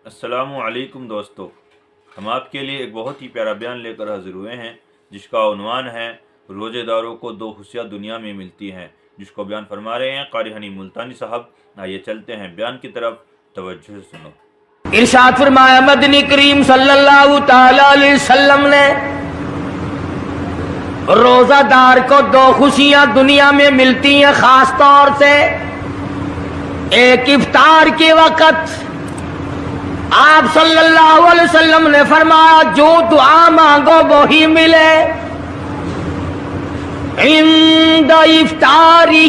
السلام علیکم دوستو، ہم آپ کے لیے ایک بہت ہی پیارا بیان لے کر حاضر ہوئے ہیں جس کا عنوان ہے روزے داروں کو دو خوشیاں دنیا میں ملتی ہیں، جس کو بیان فرما رہے ہیں قاری حنی ملتانی صاحب۔ آئیے چلتے ہیں بیان کی طرف، توجہ سے سنو۔ ارشاد فرمایا مدنی کریم صلی اللہ تعالی علیہ وسلم نے روزہ دار کو دو خوشیاں دنیا میں ملتی ہیں، خاص طور سے ایک افطار کے وقت آپ صلی اللہ علیہ وسلم نے فرمایا جو دعا مانگو وہی ملے۔ عند افطارہ،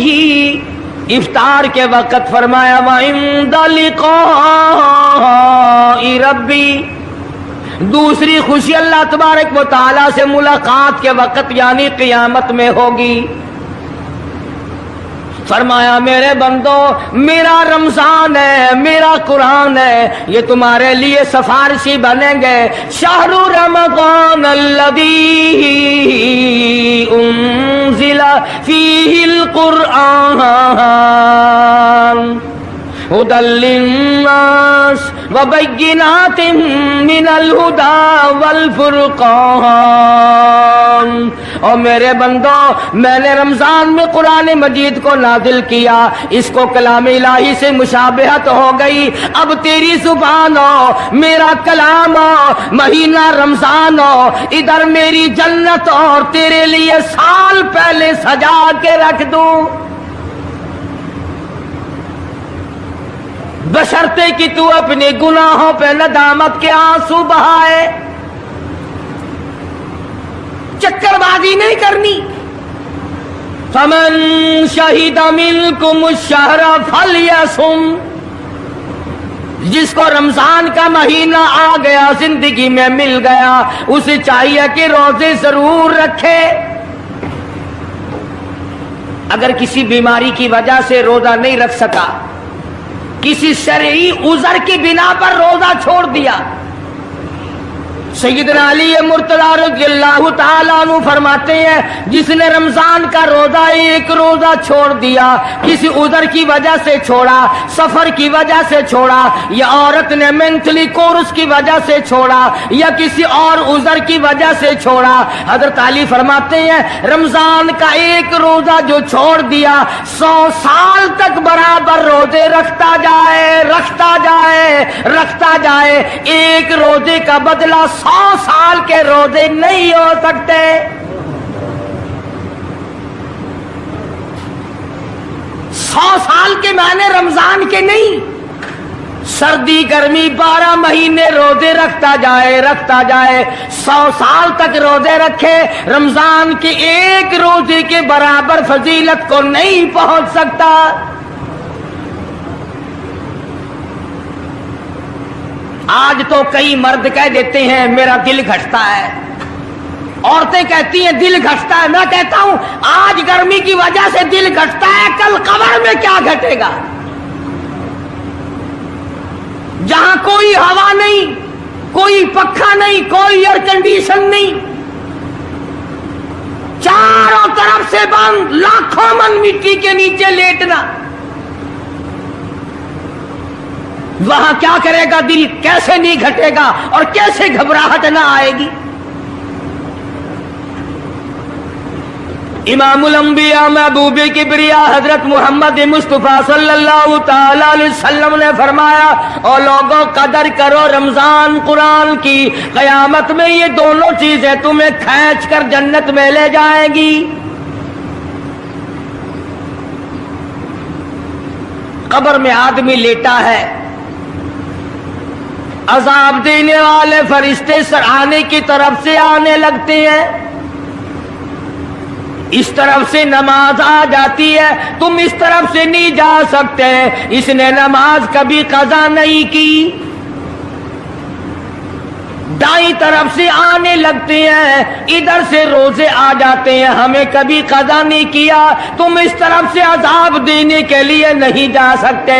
افطار کے وقت فرمایا وعند لقاء ربی، دوسری خوشی اللہ تبارک و تعالی سے ملاقات کے وقت یعنی قیامت میں ہوگی۔ فرمایا میرے بندو، میرا رمضان ہے، میرا قرآن ہے، یہ تمہارے لیے سفارشی بنیں گے۔ شہر رمضان الذی انزل فیہ القرآن ھدی للناس وبینات من الہدی والفرقان۔ اور میرے بندو، میں نے رمضان میں قرآن مجید کو نازل کیا، اس کو کلام الہی سے مشابہت ہو گئی۔ اب تیری زبان ہو، میرا کلام ہو، مہینہ رمضان ہو، ادھر میری جنت اور تیرے لیے سال پہلے سجا کے رکھ دوں، بشرطے کہ تو اپنے گناہوں پہ ندامت کے آنسو بہائے۔ چکر بازی نہیں کرنی۔ فمن شہد منکم الشہر فلیصم، جس کو رمضان کا مہینہ آ گیا، زندگی میں مل گیا، اسے چاہیے کہ روزے ضرور رکھے۔ اگر کسی بیماری کی وجہ سے روزہ نہیں رکھ سکا، کسی شرعی عذر کی بنا پر روزہ چھوڑ دیا، سیدنا علی مرتضی رضی اللہ تعالیٰ عنہ فرماتے ہیں جس نے رمضان کا روزہ ایک روزہ چھوڑ دیا، کسی عذر کی وجہ سے چھوڑا، سفر کی وجہ سے چھوڑا، یا عورت نے مینٹلی کورس کی وجہ سے چھوڑا، یا کسی اور عذر کی وجہ سے چھوڑا، حضرت علی فرماتے ہیں رمضان کا ایک روزہ جو چھوڑ دیا، 100 سال تک برابر روزے رکھتا جائے، رکھتا جائے، رکھتا جائے، ایک روزے کا بدلہ 100 سال کے روزے نہیں ہو سکتے۔ 100 سال کے معنی رمضان کے نہیں، سردی گرمی 12 مہینے روزے رکھتا جائے، رکھتا جائے، 100 سال تک روزے رکھے، رمضان کے ایک روزے کے برابر فضیلت کو نہیں پہنچ سکتا۔ آج تو کئی مرد کہہ دیتے ہیں میرا دل گھٹتا ہے، عورتیں کہتی ہیں دل گھٹتا ہے، میں کہتا ہوں آج گرمی کی وجہ سے دل گھٹتا ہے، کل قبر میں کیا گھٹے گا؟ جہاں کوئی ہوا نہیں، کوئی پنکھا نہیں، کوئی ایئر کنڈیشن نہیں، چاروں طرف سے بند، لاکھوں من مٹی کے نیچے لیٹنا، وہاں کیا کرے گا دل؟ کیسے نہیں گھٹے گا اور کیسے گھبراہٹ نہ آئے گی؟ امام الانبیاء محبوب کبریا حضرت محمد مصطفیٰ صلی اللہ تعالی علیہ وسلم نے فرمایا اور لوگوں قدر کرو رمضان قرآن کی، قیامت میں یہ دونوں چیزیں تمہیں کھینچ کر جنت میں لے جائیں گی۔ قبر میں آدمی لیٹا ہے، عذاب دینے والے فرشتے سرانے کی طرف سے آنے لگتے ہیں، اس طرف سے نماز آ جاتی ہے، تم اس طرف سے نہیں جا سکتے، اس نے نماز کبھی قضا نہیں کی۔ دائیں طرف سے آنے لگتے ہیں، ادھر سے روزے آ جاتے ہیں، ہمیں کبھی قضا نہیں کیا، تم اس طرف سے عذاب دینے کے لیے نہیں جا سکتے۔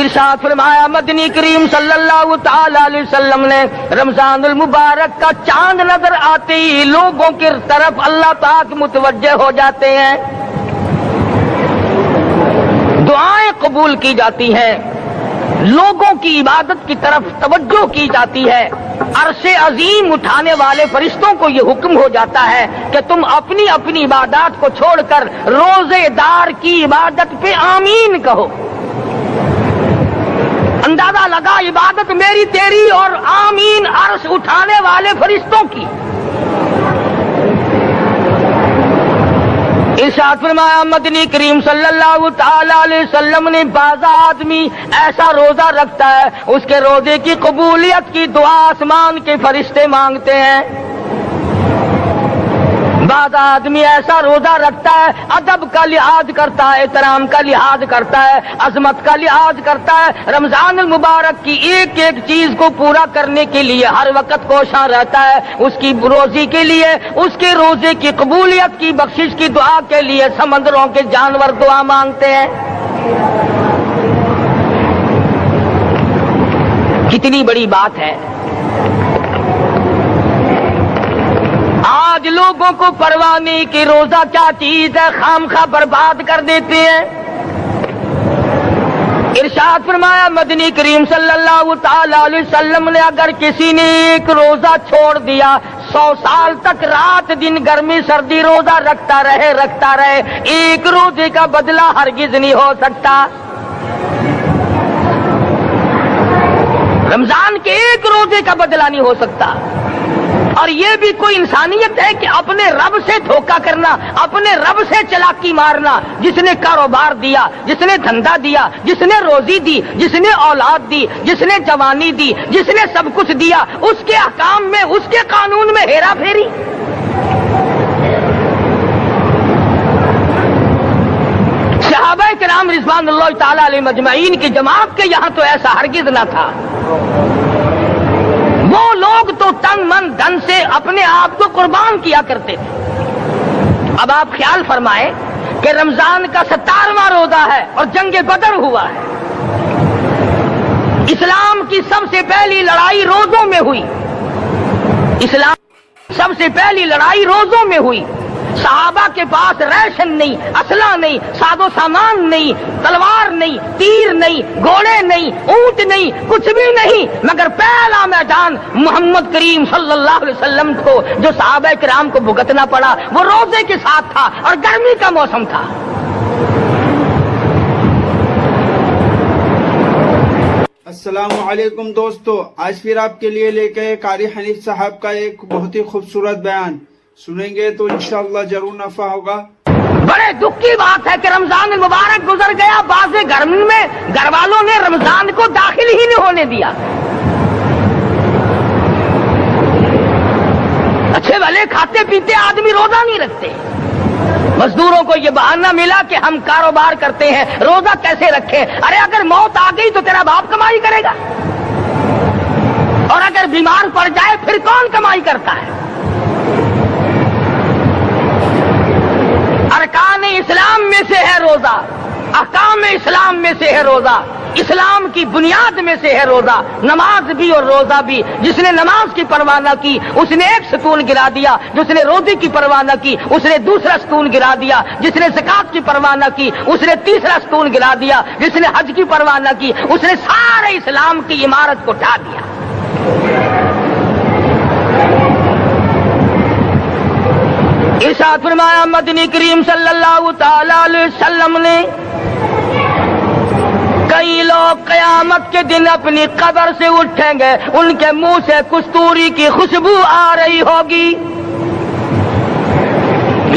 ارشاد فرمایا مدنی کریم صلی اللہ تعالی علیہ وسلم نے رمضان المبارک کا چاند نظر آتے ہی لوگوں کی طرف اللہ پاک متوجہ ہو جاتے ہیں، دعائیں قبول کی جاتی ہیں، لوگوں کی عبادت کی طرف توجہ کی جاتی ہے، عرش عظیم اٹھانے والے فرشتوں کو یہ حکم ہو جاتا ہے کہ تم اپنی اپنی عبادات کو چھوڑ کر روزے دار کی عبادت پہ آمین کہو۔ اندازہ لگا عبادت میری تیری اور آمین عرش اٹھانے والے فرشتوں کی۔ ارشاد فرمایا مدنی کریم صلی اللہ تعالی علیہ وسلم نے بعض آدمی ایسا روزہ رکھتا ہے اس کے روزے کی قبولیت کی دعا آسمان کے فرشتے مانگتے ہیں، بعض آدمی ایسا روزہ رکھتا ہے ادب کا لحاظ کرتا ہے، احترام کا لحاظ کرتا ہے، عظمت کا لحاظ کرتا ہے، رمضان المبارک کی ایک ایک چیز کو پورا کرنے کے لیے ہر وقت کوشاں رہتا ہے، اس کی روزی کے لیے، اس کے روزے کی قبولیت کی بخشش کی دعا کے لیے سمندروں کے جانور دعا مانگتے ہیں۔ کتنی بڑی بات ہے، آج لوگوں کو پرواہ نہیں کہ روزہ کیا چیز ہے، خام خواہ برباد کر دیتے ہیں۔ ارشاد فرمایا مدنی کریم صلی اللہ تعالی علیہ وسلم نے اگر کسی نے ایک روزہ چھوڑ دیا 100 سال تک رات دن گرمی سردی روزہ رکھتا رہے، ایک روزے کا بدلہ ہرگز نہیں ہو سکتا۔ رمضان کے ایک روزے کا بدلہ نہیں ہو سکتا۔ اور یہ بھی کوئی انسانیت ہے کہ اپنے رب سے دھوکہ کرنا، اپنے رب سے چلاکی مارنا؟ جس نے کاروبار دیا، جس نے دھندا دیا، جس نے روزی دی، جس نے اولاد دی، جس نے جوانی دی، جس نے سب کچھ دیا، اس کے احکام میں، اس کے قانون میں ہیرا پھیری۔ صحابہ کرام رضوان اللہ تعالی علیہ مجمعین کی جماعت کے یہاں تو ایسا ہرگز نہ تھا۔ وہ لوگ تو تن من دھن سے اپنے آپ کو قربان کیا کرتے تھے۔ اب آپ خیال فرمائیں کہ رمضان کا 17واں روزہ ہے اور جنگ بدر ہوا ہے۔ اسلام کی سب سے پہلی لڑائی روزوں میں ہوئی، اسلام سب سے پہلی لڑائی روزوں میں ہوئی۔ صحابہ کے پاس ریشن نہیں، اسلحہ نہیں، ساز و سامان نہیں، تلوار نہیں، تیر نہیں، گھوڑے نہیں، اونٹ نہیں، کچھ بھی نہیں، مگر پہلا میدان محمد کریم صلی اللہ علیہ وسلم کو جو صحابہ کرام کو بھگتنا پڑا وہ روزے کے ساتھ تھا اور گرمی کا موسم تھا۔ السلام علیکم دوستو، آج پھر آپ کے لیے لے کے قاری حنیف صاحب کا ایک بہت ہی خوبصورت بیان سنیں گے تو انشاءاللہ ضرور نفع ہوگا۔ بڑے دکھ کی بات ہے کہ رمضان المبارک گزر گیا، بعض گھر میں گھر والوں نے رمضان کو داخل ہی نہیں ہونے دیا۔ اچھے بھلے کھاتے پیتے آدمی روزہ نہیں رکھتے، مزدوروں کو یہ بہانہ ملا کہ ہم کاروبار کرتے ہیں، روزہ کیسے رکھیں؟ ارے اگر موت آ گئی تو تیرا باپ کمائی کرے گا، اور اگر بیمار پڑ جائے پھر کون کمائی کرتا ہے؟ ارکان اسلام میں سے ہے روزہ، احکام اسلام میں سے ہے روزہ، اسلام کی بنیاد میں سے ہے روزہ، نماز بھی اور روزہ بھی۔ جس نے نماز کی پرواہ نہ کی اس نے ایک ستون گرا دیا، جس نے روزے کی پرواہ نہ کی اس نے دوسرا ستون گرا دیا، جس نے زکات کی پرواہ نہ کی اس نے تیسرا ستون گرا دیا، جس نے حج کی پرواہ نہ کی اس نے سارے اسلام کی عمارت کو ڈھا دیا۔ ارشاد فرمایا مدنی کریم صلی اللہ تعالی علیہ وسلم نے کئی لوگ قیامت کے دن اپنی قبر سے اٹھیں گے، ان کے منہ سے کستوری کی خوشبو آ رہی ہوگی۔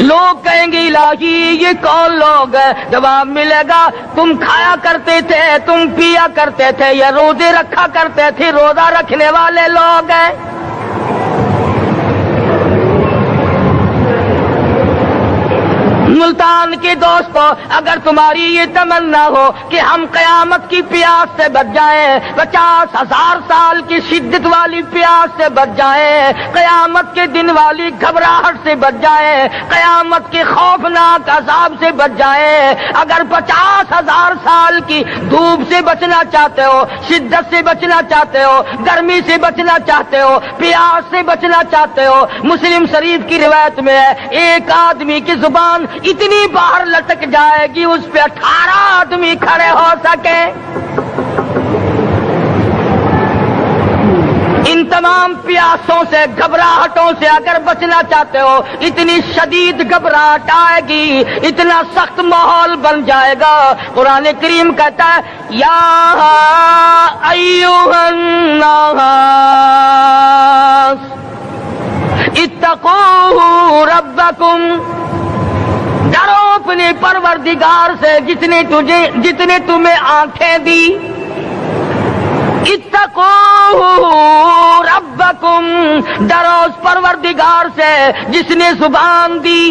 لوگ کہیں گے الہی یہ کون لوگ ہیں؟ جواب ملے گا تم کھایا کرتے تھے، تم پیا کرتے تھے، یہ روزے رکھا کرتے تھے، روزہ رکھنے والے لوگ ہیں۔ ملتان کے دوستو، اگر تمہاری یہ تمنا ہو کہ ہم قیامت کی پیاس سے بچ جائیں، 50,000 سال کی شدت والی پیاس سے بچ جائیں، قیامت کے دن والی گھبراہٹ سے بچ جائیں، قیامت کے خوفناک عذاب سے بچ جائیں، اگر 50,000 سال کی دھوپ سے بچنا چاہتے ہو، شدت سے بچنا چاہتے ہو، گرمی سے بچنا چاہتے ہو، پیاس سے بچنا چاہتے ہو، مسلم شریف کی روایت میں ہے ایک آدمی کی زبان اتنی باہر لٹک جائے گی اس پہ 18 آدمی کھڑے ہو سکے۔ ان تمام پیاسوں سے، گھبراہٹوں سے اگر بچنا چاہتے ہو، اتنی شدید گھبراہٹ آئے گی، اتنا سخت ماحول بن جائے گا۔ قرآن کریم کہتا ہے یا ایھا الناس اتقوا ربکم، ڈرو اپنے پروردگار سے جتنے تمہیں آنکھیں دی۔ اتقوا ربکم، ڈرو اس پروردگار سے جس نے زبان دی۔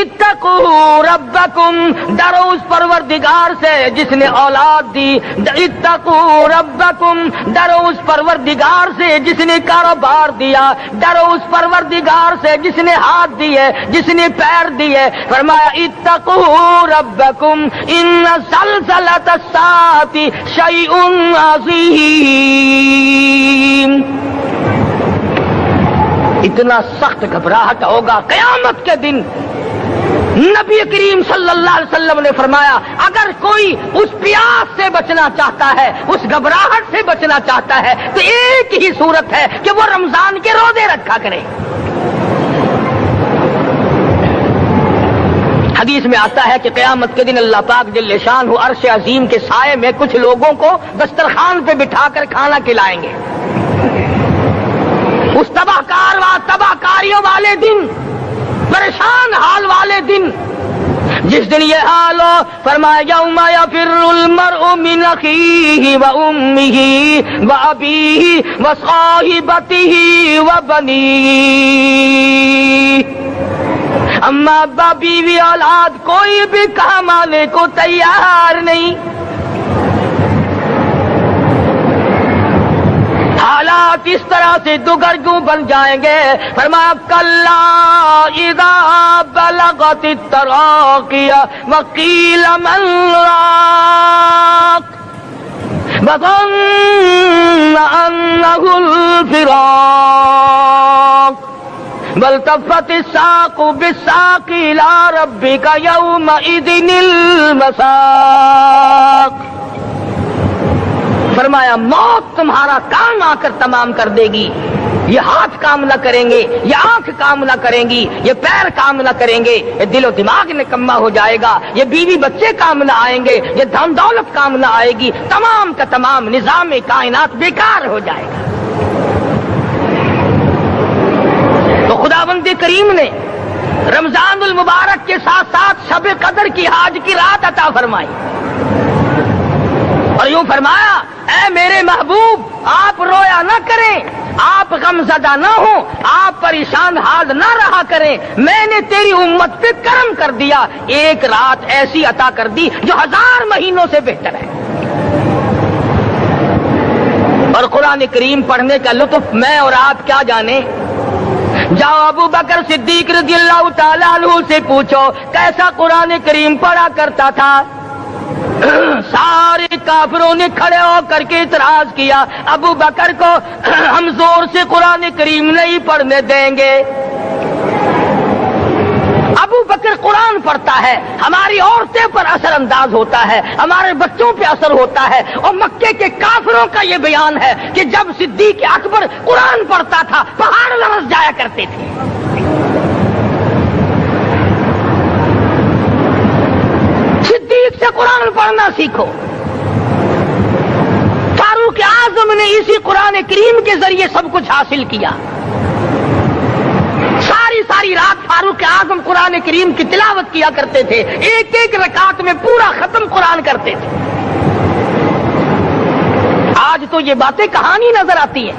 اتقوا ربکم، ڈرو اس پروردگار سے جس نے اولاد دی۔ اتقوا ربکم، ڈرو اس پروردگار سے جس نے کاروبار دیا۔ ڈرو اس پروردگار سے جس نے ہاتھ دیے، جس نے پیر دیے۔ فرمایا اتقوا ربکم ان زلزلۃ الساعۃ شیء عظیم، اتنا سخت گھبراہٹ ہوگا قیامت کے دن۔ نبی کریم صلی اللہ علیہ وسلم نے فرمایا اگر کوئی اس پیاس سے بچنا چاہتا ہے، اس گھبراہٹ سے بچنا چاہتا ہے، تو ایک ہی صورت ہے کہ وہ رمضان کے روزے رکھا کرے۔ حدیث میں آتا ہے کہ قیامت کے دن اللہ پاک جل شانہ عرش عظیم کے سائے میں کچھ لوگوں کو دسترخوان پہ بٹھا کر کھانا کھلائیں گے۔ اس تباہ کاریوں والے دن، پریشان حال والے دن، جس دن یہ حال ہو، فرمایا یوم یفر المرء من اخیہ وامہ وابیہ وصاحبتہ وبنیہ، اما ابا بیوی اولاد کوئی بھی کام آنے کو تیار نہیں۔ حالات اس طرح سے دگرگوں بن جائیں گے۔ فرمایا کلا اذا بلغت التراقی وقیل من راق وظن انہ الفراق والتفت الساق بالساق الى ربک یومئذ المساق۔ فرمایا موت تمہارا کام آ کر تمام کر دے گی، یہ ہاتھ کام نہ کریں گے، یہ آنکھ کام نہ کریں گی، یہ پیر کام نہ کریں گے، یہ دل و دماغ نکما ہو جائے گا، یہ بیوی بچے کام نہ آئیں گے، یہ دھن دولت کام نہ آئے گی، تمام کا تمام نظام کائنات بیکار ہو جائے گا۔ تو خداوند کریم نے رمضان المبارک کے ساتھ ساتھ شب قدر کی حاج کی رات عطا فرمائی اور یوں فرمایا اے میرے محبوب آپ رویا نہ کریں، آپ غم زدہ نہ ہوں، آپ پریشان حال نہ رہا کریں، میں نے تیری امت پہ کرم کر دیا، ایک رات ایسی عطا کر دی جو 1000 مہینوں سے بہتر ہے۔ اور قرآن کریم پڑھنے کا لطف میں اور آپ کیا جانے۔ جاؤ ابو بکر صدیق رضی اللہ تعالیٰ عنہ سے پوچھو کیسا قرآن کریم پڑھا کرتا تھا۔ سارے کافروں نے کھڑے ہو کر کے اعتراض کیا ابو بکر کو ہم زور سے قرآن کریم نہیں پڑھنے دیں گے۔ ابو بکر قرآن پڑھتا ہے، ہماری عورتیں پر اثر انداز ہوتا ہے، ہمارے بچوں پہ اثر ہوتا ہے، اور مکے کے کافروں کا یہ بیان ہے کہ جب صدیق اکبر قرآن پڑھتا تھا پہاڑ لرز جایا کرتے تھے۔ صدیق سے قرآن پڑھنا سیکھو۔ فاروق اعظم نے اسی قرآن کریم کے ذریعے سب کچھ حاصل کیا۔ ساری رات فاروق اعظم قرآن کریم کی تلاوت کیا کرتے تھے، ایک ایک رکعت میں پورا ختم قرآن کرتے تھے۔ آج تو یہ باتیں کہانی نظر آتی ہیں۔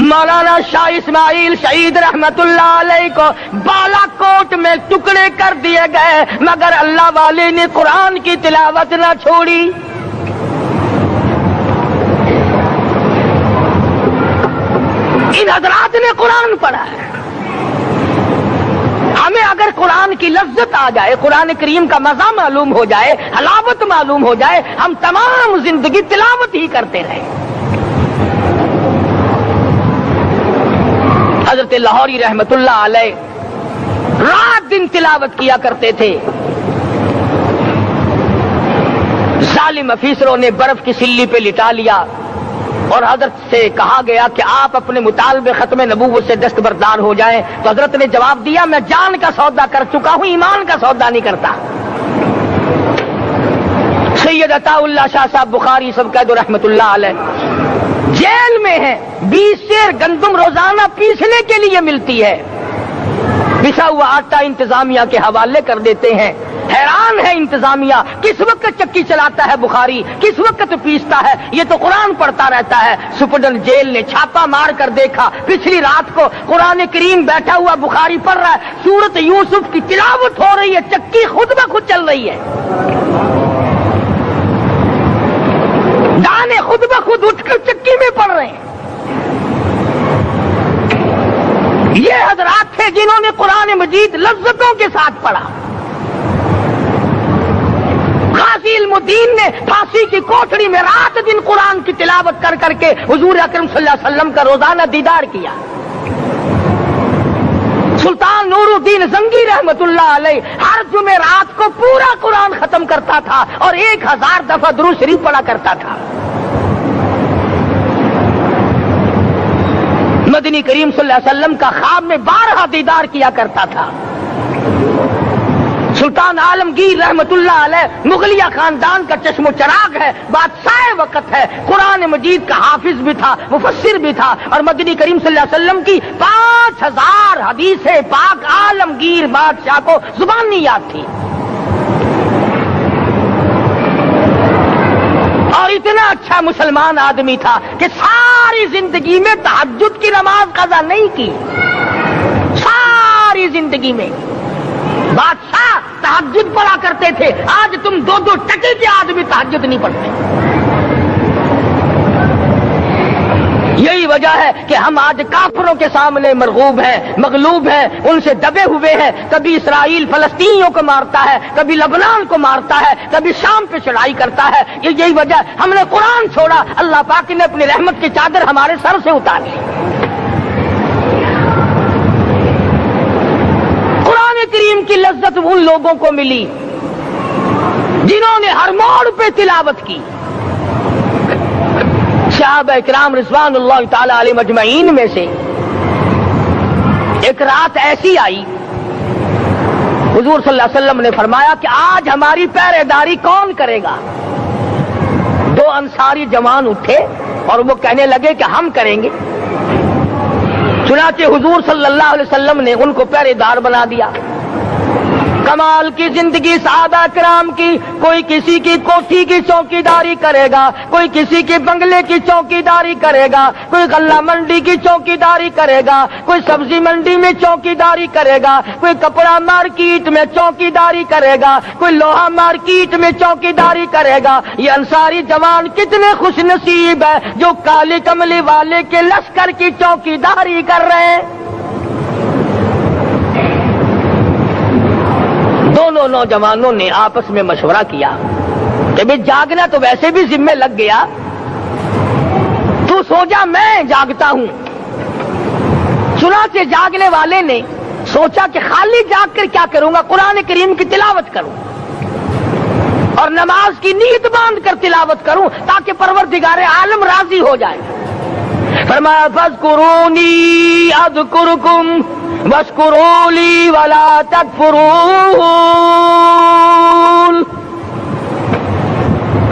مولانا شاہ اسماعیل شہید رحمت اللہ علیہ کو بالا کوٹ میں ٹکڑے کر دیے گئے، مگر اللہ والے نے قرآن کی تلاوت نہ چھوڑی۔ ان حضرات نے قرآن پڑھا ہے۔ ہمیں اگر قرآن کی لذت آ جائے، قرآن کریم کا مزہ معلوم ہو جائے، حلاوت معلوم ہو جائے، ہم تمام زندگی تلاوت ہی کرتے رہیں۔ حضرت لاہوری رحمت اللہ علیہ رات دن تلاوت کیا کرتے تھے۔ ظالم افیسروں نے برف کی سلی پہ لٹا لیا اور حضرت سے کہا گیا کہ آپ اپنے مطالبے ختم نبوت سے دستبردار ہو جائیں، تو حضرت نے جواب دیا میں جان کا سودا کر چکا ہوں، ایمان کا سودا نہیں کرتا۔ سید عطا اللہ شاہ صاحب بخاری سب قید رحمت اللہ علیہ جیل میں ہیں، 20 سیر گندم روزانہ پیسنے کے لیے ملتی ہے، پسا ہوا آٹا انتظامیہ کے حوالے کر دیتے ہیں۔ حیران ہے انتظامیہ، کس وقت چکی چلاتا ہے بخاری، کس وقت پیستا ہے، یہ تو قرآن پڑھتا رہتا ہے۔ سپرڈنٹ جیل نے چھاپا مار کر دیکھا، پچھلی رات کو قرآن کریم بیٹھا ہوا بخاری پڑھ رہا ہے، سورت یوسف کی تلاوت ہو رہی ہے، چکی خود بخود چل رہی ہے، دانے خود بخود اٹھ کر چکی میں پڑھ رہے ہیں۔ یہ حضرات تھے جنہوں نے قرآن مجید لذتوں کے ساتھ پڑھا۔ غازی علم الدین نے پھانسی کی کوٹڑی میں رات دن قرآن کی تلاوت کر کر کے حضور اکرم صلی اللہ علیہ وسلم کا روزانہ دیدار کیا۔ سلطان نور الدین زنگی رحمت اللہ علیہ ہر جمعرات کو پورا قرآن ختم کرتا تھا اور 1000 دفعہ درود شریف پڑھا کرتا تھا۔ مدنی کریم صلی اللہ علیہ وسلم کا خواب میں 12 دیدار کیا کرتا تھا۔ سلطان عالمگیر رحمت اللہ علیہ مغلیہ خاندان کا چشم و چراغ ہے، بادشاہ وقت ہے، قرآن مجید کا حافظ بھی تھا، مفسر بھی تھا، اور مدنی کریم صلی اللہ علیہ وسلم کی 5000 حدیث پاک عالمگیر بادشاہ کو زبانی یاد تھی۔ اور اتنا اچھا مسلمان آدمی تھا کہ ساری زندگی میں تہجد کی نماز قضا نہیں کی، ساری زندگی میں۔ بادشاہ تہجد پڑھا کرتے تھے، آج تم 2 ٹکے کے آدمی تہجد نہیں پڑھتے۔ یہی وجہ ہے کہ ہم آج کافروں کے سامنے مرغوب ہیں، مغلوب ہیں، ان سے دبے ہوئے ہیں۔ کبھی اسرائیل فلسطینیوں کو مارتا ہے، کبھی لبنان کو مارتا ہے، کبھی شام پہ چڑھائی کرتا ہے۔ یہی وجہ ہے ہم نے قرآن چھوڑا، اللہ پاک نے اپنی رحمت کی چادر ہمارے سر سے اتاری۔ قرآن کریم کی لذت ان لوگوں کو ملی جنہوں نے ہر موڑ پہ تلاوت کی۔ صحابہ اکرام رضوان اللہ تعالی علیہ مجمعین میں سے ایک رات ایسی آئی، حضور صلی اللہ علیہ وسلم نے فرمایا کہ آج ہماری پہرے داری کون کرے گا؟ 2 انصاری جوان اٹھے اور وہ کہنے لگے کہ ہم کریں گے۔ چنانچہ حضور صلی اللہ علیہ وسلم نے ان کو پہرے دار بنا دیا۔ کمال کی زندگی صحابہ کرام کی، کوئی کسی کی کوٹھی کی چوکی داری کرے گا، کوئی کسی کے بنگلے کی چوکی داری کرے گا، کوئی غلہ منڈی کی چوکی داری کرے گا، کوئی سبزی منڈی میں چوکی داری کرے گا، کوئی کپڑا مارکیٹ میں چوکی داری کرے گا، کوئی لوہا مارکیٹ میں چوکی داری کرے گا۔ یہ انصاری جوان کتنے خوش نصیب ہے جو کالی کملی والے کے لشکر کی چوکی داری کر رہے ہیں۔ دونوں نوجوانوں نے آپس میں مشورہ کیا کہ بھئی جاگنا تو ویسے بھی ذمہ لگ گیا، تو سو جا میں جاگتا ہوں۔ چنانچہ جاگنے والے نے سوچا کہ خالی جاگ کر کیا کروں گا، قرآن کریم کی تلاوت کروں اور نماز کی نیت باندھ کر تلاوت کروں تاکہ پروردگار عالم راضی ہو جائے۔ فرمایا فاذکرونی اذکرکم واشکروا لی ولا تکفرون،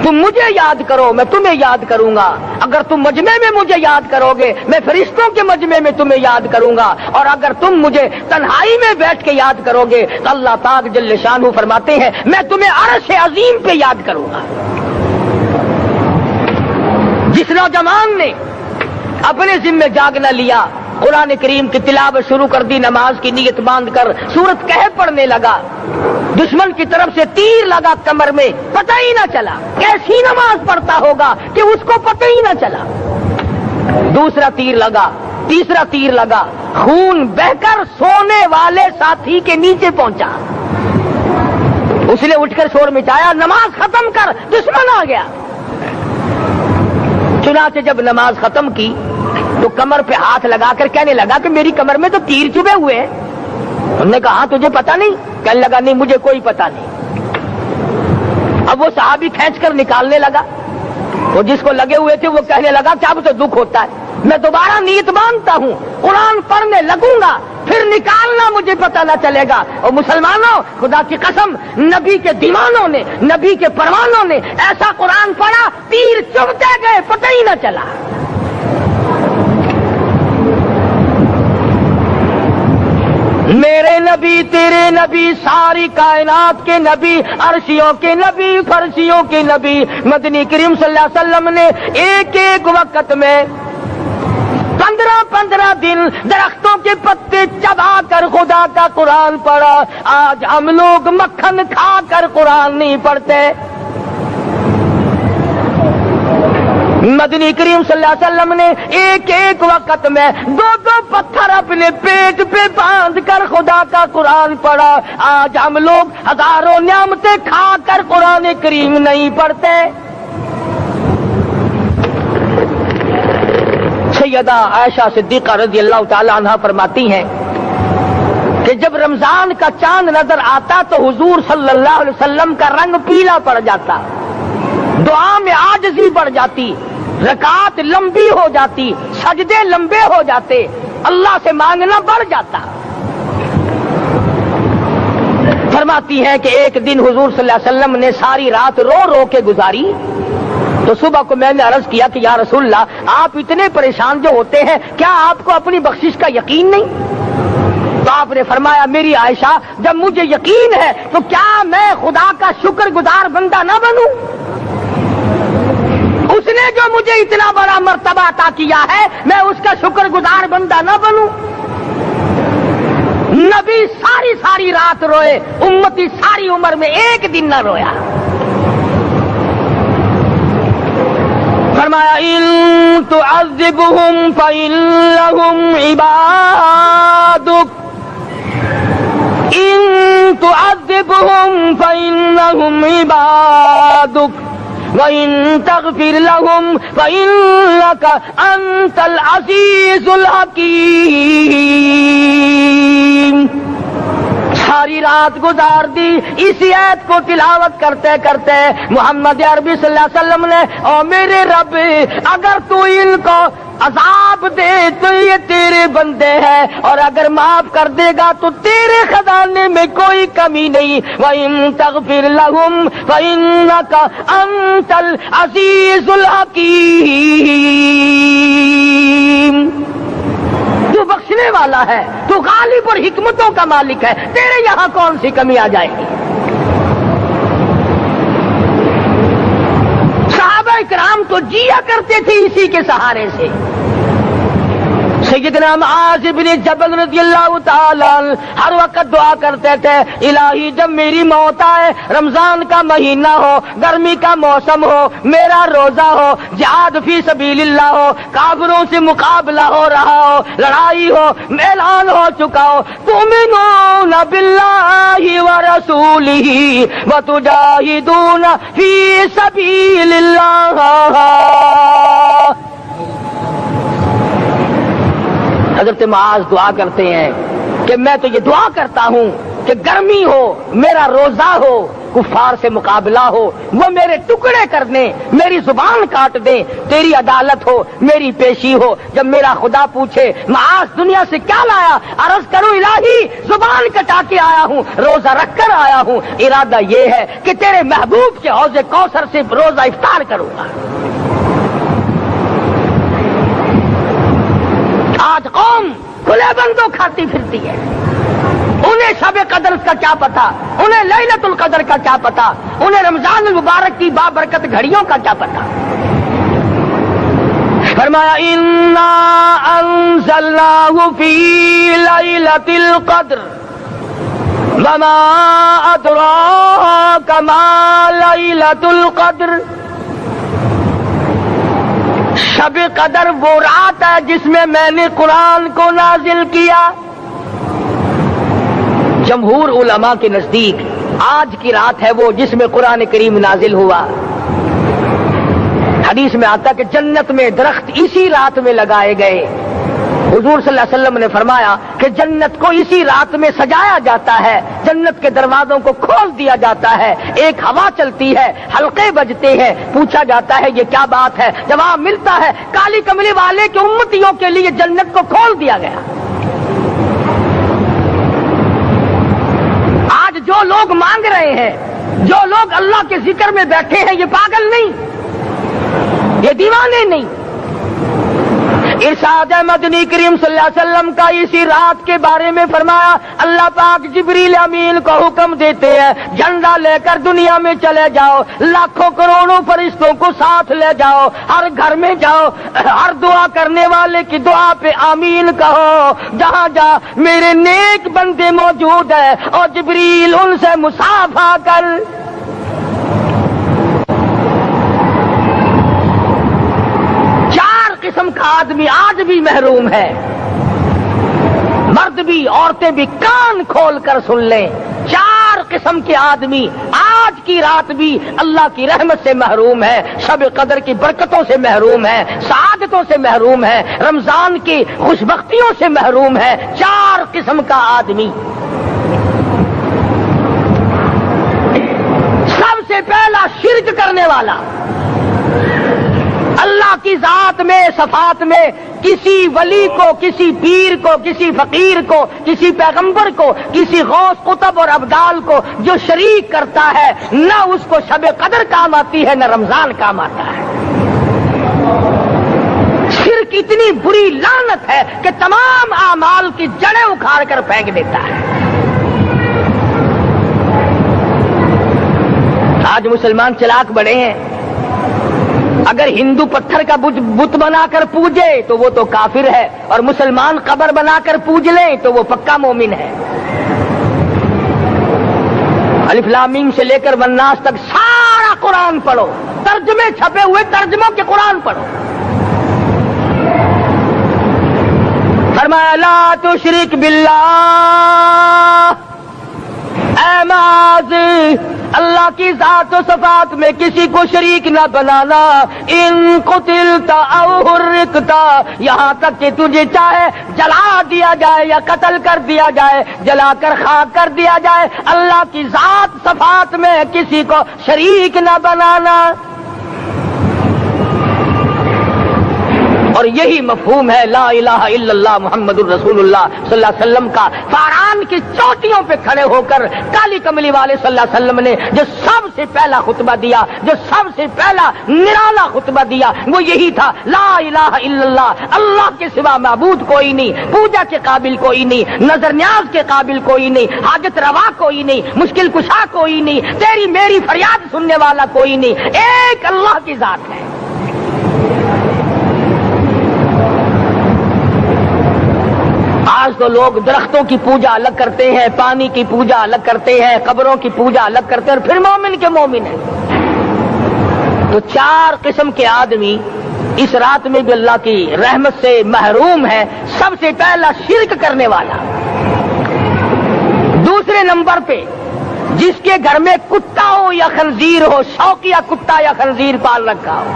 تم مجھے یاد کرو میں تمہیں یاد کروں گا، اگر تم مجمع میں مجھے یاد کرو گے میں فرشتوں کے مجمع میں تمہیں یاد کروں گا، اور اگر تم مجھے تنہائی میں بیٹھ کے یاد کرو گے تو اللہ پاک جل شانہ فرماتے ہیں میں تمہیں عرش عظیم پہ یاد کروں گا۔ جس نوجوان نے اپنے ذمہ جاگ نہ لیا، قرآن کریم کی تلاوت شروع کر دی، نماز کی نیت باندھ کر سورت کہف پڑھنے لگا، دشمن کی طرف سے تیر لگا کمر میں، پتہ ہی نہ چلا، کیسی نماز پڑھتا ہوگا کہ اس کو پتہ ہی نہ چلا، دوسرا تیر لگا، تیسرا تیر لگا، خون بہ کر سونے والے ساتھی کے نیچے پہنچا، اس نے اٹھ کر شور مچایا، نماز ختم کر، دشمن آ گیا۔ چنانچہ جب نماز ختم کی تو کمر پہ ہاتھ لگا کر کہنے لگا کہ میری کمر میں تو تیر چبھے ہوئے ہیں۔ انہوں نے کہا تجھے پتا نہیں؟ کہنے لگا نہیں مجھے کوئی پتا نہیں۔ اب وہ صحابی کھینچ کر نکالنے لگا، وہ جس کو لگے ہوئے تھے وہ کہنے لگا کہ اب تو دکھ ہوتا ہے، میں دوبارہ نیت باندھتا ہوں، قرآن پڑھنے لگوں گا، پھر نکالنا مجھے پتا نہ چلے گا۔ اور مسلمانوں، خدا کی قسم، نبی کے دیوانوں نے، نبی کے پروانوں نے ایسا قرآن پڑھا، تیر چبھتے گئے، پتہ ہی نہ چلا۔ میرے نبی، تیرے نبی، ساری کائنات کے نبی، عرشیوں کے نبی، فرشیوں کے نبی، مدنی کریم صلی اللہ علیہ وسلم نے ایک ایک وقت میں 15 دن درختوں کے پتے چبا کر خدا کا قرآن پڑھا۔ آج ہم لوگ مکھن کھا کر قرآن نہیں پڑھتے۔ مدنی کریم صلی اللہ علیہ وسلم نے ایک ایک وقت میں 2 پتھر اپنے پیٹ پہ باندھ کر خدا کا قرآن پڑھا۔ آج ہم لوگ ہزاروں نعمتیں کھا کر قرآن کریم نہیں پڑھتے۔ سیدہ عائشہ صدیقہ رضی اللہ تعالی عنہا فرماتی ہیں کہ جب رمضان کا چاند نظر آتا تو حضور صلی اللہ علیہ وسلم کا رنگ پیلا پڑ جاتا، دعا میں عاجزی بڑھ جاتی، رکعات لمبی ہو جاتی، سجدے لمبے ہو جاتے، اللہ سے مانگنا بڑھ جاتا۔ فرماتی ہے کہ ایک دن حضور صلی اللہ علیہ وسلم نے ساری رات رو رو کے گزاری، تو صبح کو میں نے عرض کیا کہ یا رسول اللہ، آپ اتنے پریشان جو ہوتے ہیں، کیا آپ کو اپنی بخشش کا یقین نہیں؟ تو آپ نے فرمایا میری عائشہ، جب مجھے یقین ہے تو کیا میں خدا کا شکر گزار بندہ نہ بنوں؟ اس نے جو مجھے اتنا بڑا مرتبہ عطا کیا ہے، میں اس کا شکر گزار بندہ نہ بنوں؟ نبی ساری رات روئے، امتی ساری عمر میں ایک دن نہ رویا۔ فرمایا ان تعذبهم فإنهم عبادك، ان تعذبهم فإنهم عبادك وَإِن تَغْفِرْ لَهُمْ فَإِنَّكَ أَنْتَ الْعَزِيزُ الْحَكِيمُ۔ ساری رات گزار دی اسی آیت کو تلاوت کرتے کرتے محمد عربی صلی اللہ علیہ وسلم نے، او میرے رب، اگر تو ان کو عذاب دے تو یہ تیرے بندے ہیں، اور اگر معاف کر دے گا تو تیرے خزانے میں کوئی کمی نہیں۔ وَإِن تَغْفِرْ لَهُمْ فَإِنَّكَ أَنْتَ الْعَزِيزُ الْحَكِيمُ۔ تو بخشنے والا ہے، تو غالب اور حکمتوں کا مالک ہے، تیرے یہاں کون سی کمی آ جائے گی؟ صحابہ کرام تو جیا کرتے تھے اسی کے سہارے سے۔ سیدنا معاذ بن جبل رضی اللہ تعالی عنہ ہر وقت دعا کرتے تھے، الہی جب میری موت آئے، رمضان کا مہینہ ہو، گرمی کا موسم ہو، میرا روزہ ہو، جہاد فی سبیل اللہ ہو، کافروں سے مقابلہ ہو رہا ہو، لڑائی ہو، اعلان ہو چکا ہو، تؤمنون باللہ ورسولہ وتجاہدون فی سبیل اللہ۔ حضرت معاذ دعا کرتے ہیں کہ میں تو یہ دعا کرتا ہوں کہ گرمی ہو، میرا روزہ ہو، کفار سے مقابلہ ہو، وہ میرے ٹکڑے کر دیں، میری زبان کاٹ دیں، تیری عدالت ہو، میری پیشی ہو۔ جب میرا خدا پوچھے معاذ دنیا سے کیا لایا، عرض کروں الہی زبان کٹا کے آیا ہوں، روزہ رکھ کر آیا ہوں، ارادہ یہ ہے کہ تیرے محبوب کے حوض کوثر سے روزہ افطار کروں گا۔ آج قوم کھلے بندوں کھاتی پھرتی ہے، انہیں شب قدر کا کیا پتا، انہیں لیلۃ القدر کا کیا پتا، انہیں رمضان المبارک کی بابرکت گھڑیوں کا کیا پتا۔ فرمایا انا انزلناہ فی لیلۃ القدر وما ادراک ما لیلۃ القدر. شب قدر وہ رات ہے جس میں نے قرآن کو نازل کیا. جمہور علماء کے نزدیک آج کی رات ہے وہ جس میں قرآن کریم نازل ہوا. حدیث میں آتا کہ جنت میں درخت اسی رات میں لگائے گئے. حضور صلی اللہ علیہ وسلم نے فرمایا کہ جنت کو اسی رات میں سجایا جاتا ہے, جنت کے دروازوں کو کھول دیا جاتا ہے, ایک ہوا چلتی ہے, حلقے بجتے ہیں, پوچھا جاتا ہے یہ کیا بات ہے, جواب ملتا ہے کالی کملی والے کے امتیوں کے لیے جنت کو کھول دیا گیا. آج جو لوگ مانگ رہے ہیں, جو لوگ اللہ کے ذکر میں بیٹھے ہیں, یہ پاگل نہیں, یہ دیوانے نہیں. ارشاد مدنی کریم صلی اللہ علیہ وسلم کا اسی رات کے بارے میں فرمایا, اللہ پاک جبریل امین کو حکم دیتے ہیں جھنڈا لے کر دنیا میں چلے جاؤ, لاکھوں کروڑوں فرشتوں کو ساتھ لے جاؤ, ہر گھر میں جاؤ, ہر دعا کرنے والے کی دعا پہ آمین کہو, جہاں جا میرے نیک بندے موجود ہیں اور جبریل ان سے مصافحہ کر. قسم کا آدمی آج بھی محروم ہے, مرد بھی عورتیں بھی کان کھول کر سن لیں. 4 قسم کے آدمی آج کی رات بھی اللہ کی رحمت سے محروم ہے, شب قدر کی برکتوں سے محروم ہے, سعادتوں سے محروم ہے, رمضان کی خوشبختیوں سے محروم ہے. 4 قسم کا آدمی. سب سے پہلا شرک کرنے والا, اللہ کی ذات میں صفات میں کسی ولی کو, کسی پیر کو, کسی فقیر کو, کسی پیغمبر کو, کسی غوث قطب اور ابدال کو جو شریک کرتا ہے, نہ اس کو شب قدر کام آتی ہے, نہ رمضان کام آتا ہے. شرک اتنی بری لعنت ہے کہ تمام اعمال کی جڑیں اکھاڑ کر پھینک دیتا ہے. آج مسلمان چلاک بڑے ہیں, اگر ہندو پتھر کا بت بنا کر پوجے تو وہ تو کافر ہے, اور مسلمان قبر بنا کر پوج لیں تو وہ پکا مومن ہے. الف لام میم سے لے کر والناس تک سارا قرآن پڑھو, ترجمے چھپے ہوئے ترجموں کے قرآن پڑھو. فرمایا لا تشرک باللہ, اے ماضی اللہ کی ذات و صفات میں کسی کو شریک نہ بنانا. ان قتلت او حرقت, یہاں تک کہ تجھے چاہے جلا دیا جائے یا قتل کر دیا جائے, جلا کر خاک کر دیا جائے, اللہ کی ذات صفات میں کسی کو شریک نہ بنانا. اور یہی مفہوم ہے لا الہ الا اللہ محمد الرسول اللہ صلی اللہ علیہ وسلم کا. فاران کی چوٹیوں پہ کھڑے ہو کر کالی کملی والے صلی اللہ علیہ وسلم نے جو سب سے پہلا خطبہ دیا, جو سب سے پہلا نرالا خطبہ دیا, وہ یہی تھا لا الہ الا اللہ, اللہ کے سوا معبود کوئی نہیں, پوجا کے قابل کوئی نہیں, نظر نیاز کے قابل کوئی نہیں, حاجت روا کوئی نہیں, مشکل کشا کوئی نہیں, تیری میری فریاد سننے والا کوئی نہیں, ایک اللہ کی ذات ہے. آج تو لوگ درختوں کی پوجا الگ کرتے ہیں, پانی کی پوجا الگ کرتے ہیں, قبروں کی پوجا الگ کرتے ہیں, اور پھر مومن کے مومن ہیں. تو 4 قسم کے آدمی اس رات میں بھی اللہ کی رحمت سے محروم ہے. سب سے پہلا شرک کرنے والا. دوسرے نمبر پہ جس کے گھر میں کتا ہو یا خنزیر ہو, شوقیہ کتا یا خنزیر پال رکھا ہو.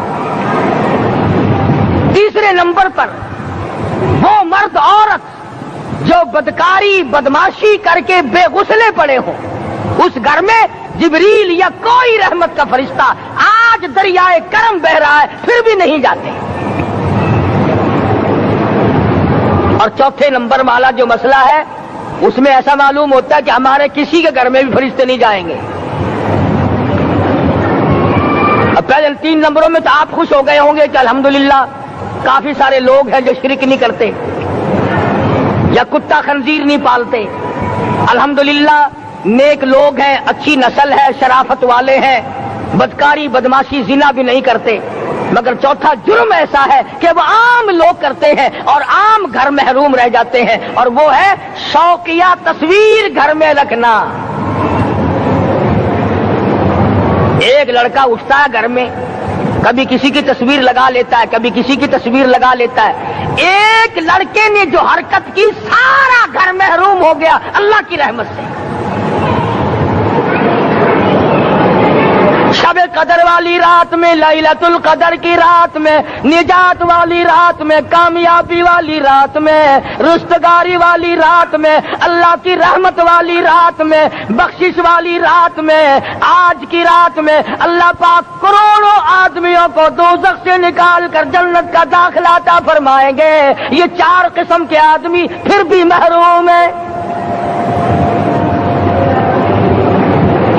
تیسرے نمبر پر وہ مرد عورت جو بدکاری بدماشی کر کے بے غسلے پڑے ہوں, اس گھر میں جبریل یا کوئی رحمت کا فرشتہ آج دریائے کرم بہ رہا ہے پھر بھی نہیں جاتے. اور چوتھے نمبر والا جو مسئلہ ہے اس میں ایسا معلوم ہوتا ہے کہ ہمارے کسی کے گھر میں بھی فرشتے نہیں جائیں گے. اب پہلے 3 نمبروں میں تو آپ خوش ہو گئے ہوں گے کہ الحمدللہ کافی سارے لوگ ہیں جو شرک نہیں کرتے یا کتا خنزیر نہیں پالتے. الحمدللہ نیک لوگ ہیں, اچھی نسل ہے, شرافت والے ہیں, بدکاری بدماشی زنا بھی نہیں کرتے، مگر چوتھا جرم ایسا ہے کہ وہ عام لوگ کرتے ہیں اور عام گھر محروم رہ جاتے ہیں، اور وہ ہے شوقیہ تصویر گھر میں رکھنا۔ ایک لڑکا اٹھتا ہے گھر میں، کبھی کسی کی تصویر لگا لیتا ہے، کبھی کسی کی تصویر لگا لیتا ہے۔ ایک لڑکے نے جو حرکت کی سارا گھر محروم ہو گیا اللہ کی رحمت سے۔ شب قدر والی رات میں، لیلۃ القدر کی رات میں، نجات والی رات میں، کامیابی والی رات میں، رستگاری والی رات میں، اللہ کی رحمت والی رات میں، بخشش والی رات میں، آج کی رات میں اللہ پاک کروڑوں آدمیوں کو دوزخ سے نکال کر جنت کا داخلہ عطا فرمائیں گے۔ یہ 4 قسم کے آدمی پھر بھی محروم ہیں۔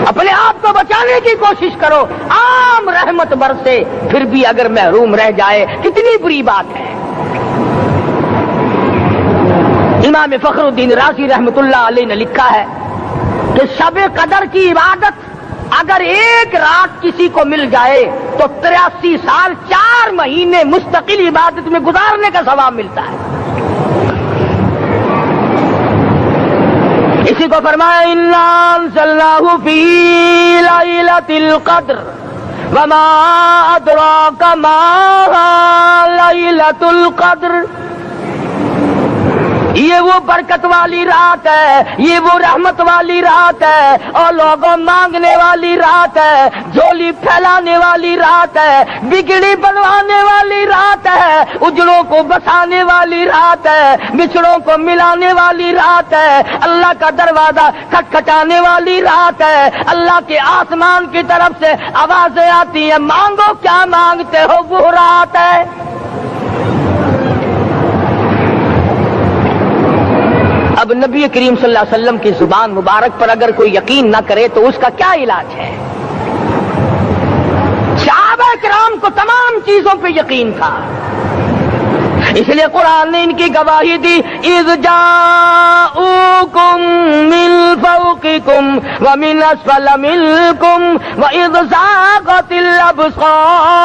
اپنے آپ کو بچانے کی کوشش کرو، عام رحمت برسے پھر بھی اگر محروم رہ جائے کتنی بری بات ہے۔ امام فخر الدین رازی رحمت اللہ علیہ نے لکھا ہے کہ شب قدر کی عبادت اگر ایک رات کسی کو مل جائے تو 83 سال 4 مہینے مستقل عبادت میں گزارنے کا ثواب ملتا ہے۔ اسی کو فرمایا انا انزلناہ فی لیلۃ القدر وما ادراک ما لیلۃ القدر۔ یہ وہ برکت والی رات ہے، یہ وہ رحمت والی رات ہے، اور لوگوں مانگنے والی رات ہے، جھولی پھیلانے والی رات ہے، بگڑی بنوانے والی رات ہے، اجڑوں کو بسانے والی رات ہے، بچھڑوں کو ملانے والی رات ہے، اللہ کا دروازہ کھٹکھٹانے والی رات ہے، اللہ کے آسمان کی طرف سے آوازیں آتی ہیں مانگو کیا مانگتے ہو، وہ رات ہے۔ اب نبی کریم صلی اللہ علیہ وسلم کی زبان مبارک پر اگر کوئی یقین نہ کرے تو اس کا کیا علاج ہے؟ صحابہ کرام کو تمام چیزوں پہ یقین تھا، اس لیے قرآن نے ان کی گواہی دی اذ جاءوکم من فوقکم ومن اسفل منکم واذ زاغت الابصار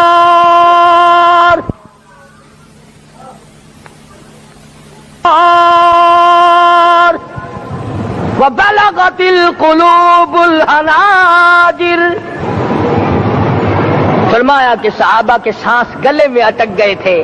وبلغت القلوب الحناجر۔ فرمایا کہ صحابہ کے سانس گلے میں اٹک گئے تھے،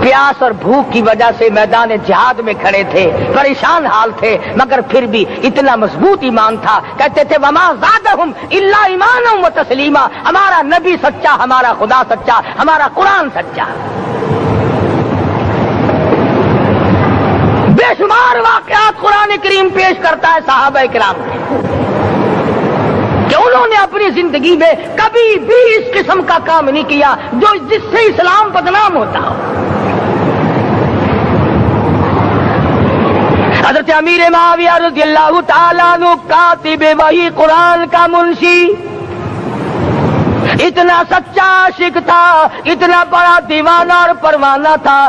پیاس اور بھوک کی وجہ سے میدان جہاد میں کھڑے تھے، پریشان حال تھے، مگر پھر بھی اتنا مضبوط ایمان تھا، کہتے تھے وما زادہم الا ایمانا و تسلیما، ہمارا نبی سچا، ہمارا خدا سچا، ہمارا قرآن سچا۔ بے شمار واقعات قرآن کریم پیش کرتا ہے صحابہ کرام کے کہ انہوں نے اپنی زندگی میں کبھی بھی اس قسم کا کام نہیں کیا جس سے اسلام بدنام ہوتا ہو۔ حضرت امیر معاویہ رضی اللہ تعالیٰ عنہ کاتب وحی قرآن کا منشی، اتنا سچا عاشق تھا، اتنا بڑا دیوانہ اور پروانہ تھا،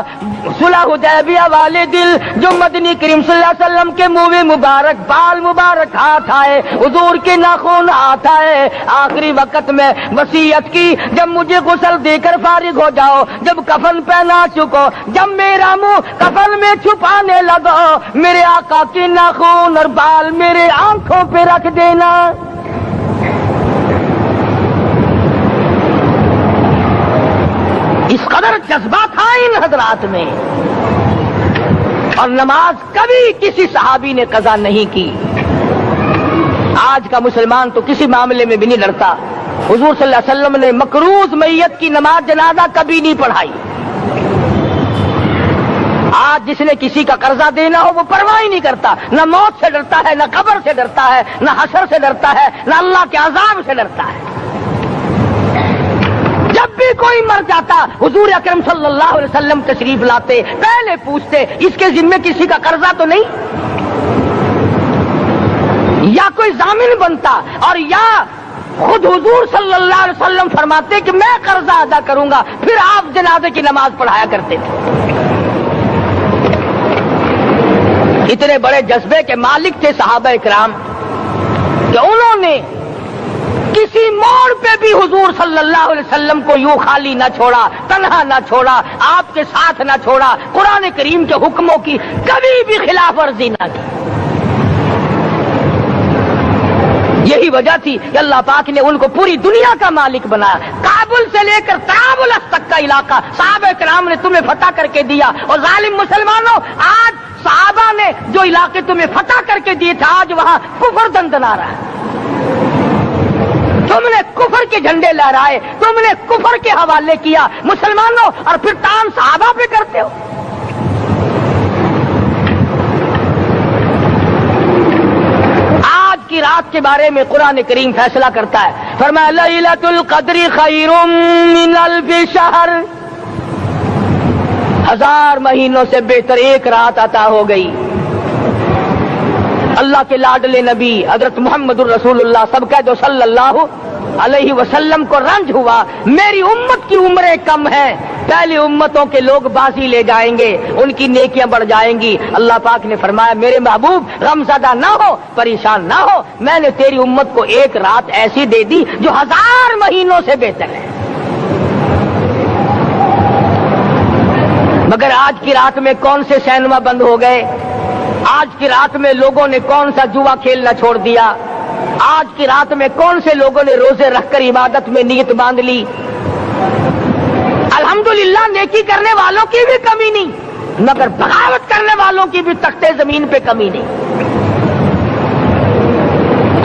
صلح حدیبیہ والے دل جو مدنی کریم صلی اللہ علیہ وسلم کے منہ مبارک بال مبارک ہاتھ آئے، حضور کے ناخن ہاتھ آئے، آخری وقت میں وصیت کی جب مجھے غسل دے کر فارغ ہو جاؤ، جب کفن پہنا چکو، جب میرا منہ کفن میں چھپانے لگو، میرے آقا کے ناخن اور بال میرے آنکھوں پہ رکھ دینا۔ اس قدر جذبہ تھا ان حضرات میں، اور نماز کبھی کسی صحابی نے قضا نہیں کی۔ آج کا مسلمان تو کسی معاملے میں بھی نہیں ڈرتا۔ حضور صلی اللہ علیہ وسلم نے مقروض میت کی نماز جنازہ کبھی نہیں پڑھائی۔ آج جس نے کسی کا قرضہ دینا ہو وہ پرواہ ہی نہیں کرتا، نہ موت سے ڈرتا ہے، نہ قبر سے ڈرتا ہے، نہ حشر سے ڈرتا ہے، نہ اللہ کے عذاب سے ڈرتا ہے۔ جب بھی کوئی مر جاتا حضور اکرم صلی اللہ علیہ وسلم تشریف لاتے، پہلے پوچھتے اس کے ذمے کسی کا قرضہ تو نہیں، یا کوئی ضامن بنتا، اور یا خود حضور صلی اللہ علیہ وسلم فرماتے کہ میں قرضہ ادا کروں گا، پھر آپ جنازے کی نماز پڑھایا کرتے تھے۔ اتنے بڑے جذبے کے مالک تھے صحابہ کرام کہ انہوں نے کسی موڑ پہ بھی حضور صلی اللہ علیہ وسلم کو یوں خالی نہ چھوڑا، تنہا نہ چھوڑا، آپ کے ساتھ نہ چھوڑا، قرآن کریم کے حکموں کی کبھی بھی خلاف ورزی نہ کی۔ یہی وجہ تھی کہ اللہ پاک نے ان کو پوری دنیا کا مالک بنایا۔ کابل سے لے کر طرابلس تک کا علاقہ صحابہ کرام نے تمہیں فتح کر کے دیا، اور ظالم مسلمانوں آج صحابہ نے جو علاقے تمہیں فتح کر کے دیے تھے آج وہاں کفر دندنا رہا ہے۔ تم نے کفر کے جھنڈے لہرائے، تم نے کفر کے حوالے کیا مسلمانوں، اور پھر تان صحابہ پہ کرتے ہو۔ کی رات کے بارے میں قرآن کریم فیصلہ کرتا ہے، فرمایا لیلۃ القدر خیر من الف شہر، 1000 مہینوں سے بہتر ایک رات عطا ہو گئی۔ اللہ کے لاڈلے نبی حضرت محمد الرسول اللہ سب کہہ دو صلی اللہ علیہ وسلم کو رنج ہوا، میری امت کی عمریں کم ہیں، پہلی امتوں کے لوگ بازی لے جائیں گے، ان کی نیکیاں بڑھ جائیں گی۔ اللہ پاک نے فرمایا میرے محبوب غمزدہ نہ ہو، پریشان نہ ہو، میں نے تیری امت کو ایک رات ایسی دے دی جو 1000 مہینوں سے بہتر ہے۔ مگر آج کی رات میں کون سے سینما بند ہو گئے؟ آج کی رات میں لوگوں نے کون سا جوا کھیلنا چھوڑ دیا؟ آج کی رات میں کون سے لوگوں نے روزے رکھ کر عبادت میں نیت باندھ لی؟ الحمدللہ نیکی کرنے والوں کی بھی کمی نہیں، مگر بغاوت کرنے والوں کی بھی تختے زمین پہ کمی نہیں۔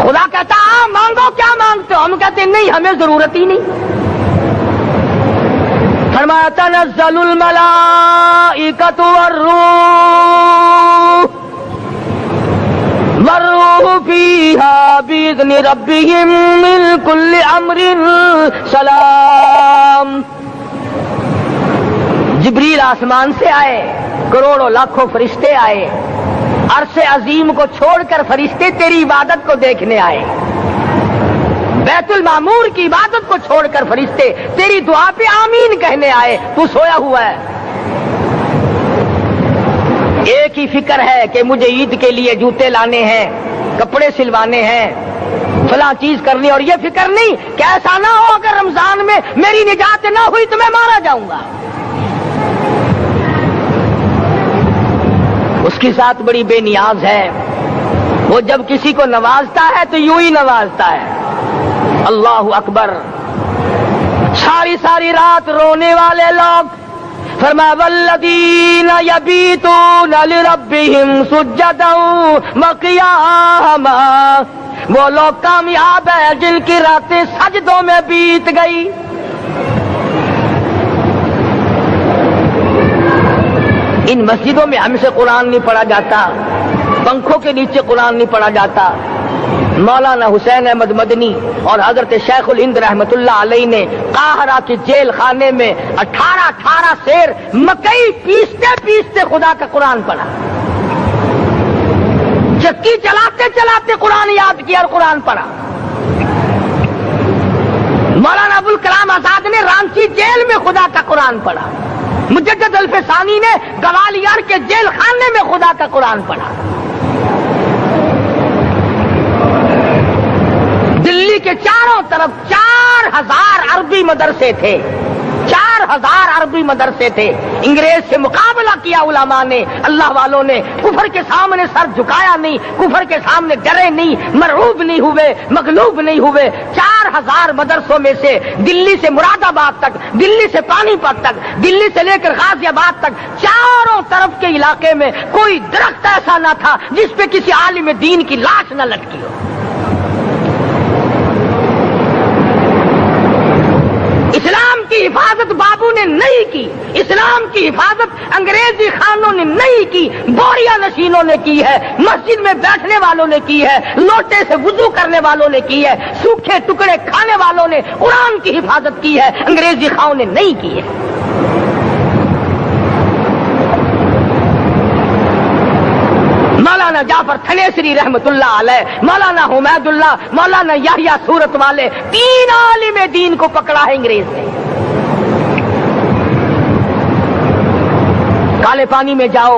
خدا کہتا مانگو کیا مانگتے ہو، ہم کہتے ہیں نہیں ہمیں ضرورت ہی نہیں۔ فرمایا تنزل الملائکۃ والروح فیہا بإذن ربہم من کل امر سلام۔ جبریل آسمان سے آئے، کروڑوں لاکھوں فرشتے آئے، عرش عظیم کو چھوڑ کر فرشتے تیری عبادت کو دیکھنے آئے، بیت المعمور کی عبادت کو چھوڑ کر فرشتے تیری دعا پہ آمین کہنے آئے، تو سویا ہوا ہے۔ ایک ہی فکر ہے کہ مجھے عید کے لیے جوتے لانے ہیں، کپڑے سلوانے ہیں، فلاں چیز کرنی، اور یہ فکر نہیں کہ ایسا نہ ہو اگر رمضان میں میری نجات نہ ہوئی تو میں مارا جاؤں گا۔ اس کی ذات بڑی بے نیاز ہے، وہ جب کسی کو نوازتا ہے تو یوں ہی نوازتا ہے۔ اللہ اکبر۔ ساری ساری رات رونے والے لوگ، فرمایا والذین یبیتون لربہم سجدا وقیاما، وہ لوگ کامیاب ہیں جن کی راتیں سجدوں میں بیت گئی۔ ان مسجدوں میں ہم سے قرآن نہیں پڑھا جاتا، پنکھوں کے نیچے قرآن نہیں پڑھا جاتا۔ مولانا حسین احمد مدنی اور حضرت شیخ الہند رحمت اللہ علیہ نے قاہرہ کے جیل خانے میں 18 سیر مکئی پیستے پیستے خدا کا قرآن پڑھا، چکی چلاتے چلاتے قرآن یاد کیا اور قرآن پڑھا۔ مولانا ابوالکلام آزاد نے رانچی جیل میں خدا کا قرآن پڑھا، مجدد الفسانی نے گوالیار کے جیل خانے میں خدا کا قرآن پڑھا۔ دلی کے چاروں طرف 4000 عربی مدرسے تھے، 4000 عربی مدرسے تھے۔ انگریز سے مقابلہ کیا علماء نے، اللہ والوں نے، کفر کے سامنے سر جھکایا نہیں، کفر کے سامنے ڈرے نہیں، مرعوب نہیں ہوئے، مغلوب نہیں ہوئے۔ 4000 مدرسوں میں سے دلی سے مراد آباد تک، دلی سے پانی پت تک، دلی سے لے کر غازی آباد تک، چاروں طرف کے علاقے میں کوئی درخت ایسا نہ تھا جس پہ کسی عالم دین کی لاش نہ لٹکی ہو۔ اسلام کی حفاظت بابو نے نہیں کی، اسلام کی حفاظت انگریزی خانوں نے نہیں کی، بوریا نشینوں نے کی ہے، مسجد میں بیٹھنے والوں نے کی ہے، لوٹے سے وضو کرنے والوں نے کی ہے، سوکھے ٹکڑے کھانے والوں نے قرآن کی حفاظت کی ہے، انگریزی خانوں نے نہیں کی ہے۔ مولانا جعفر تھنیسری رحمت اللہ علیہ، مولانا حمید اللہ، مولانا یحییٰ صورت والے، 3 عالم دین کو پکڑا ہے انگریز نے۔ کالے پانی میں جاؤ،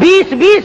20-20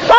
100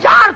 4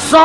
100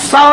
100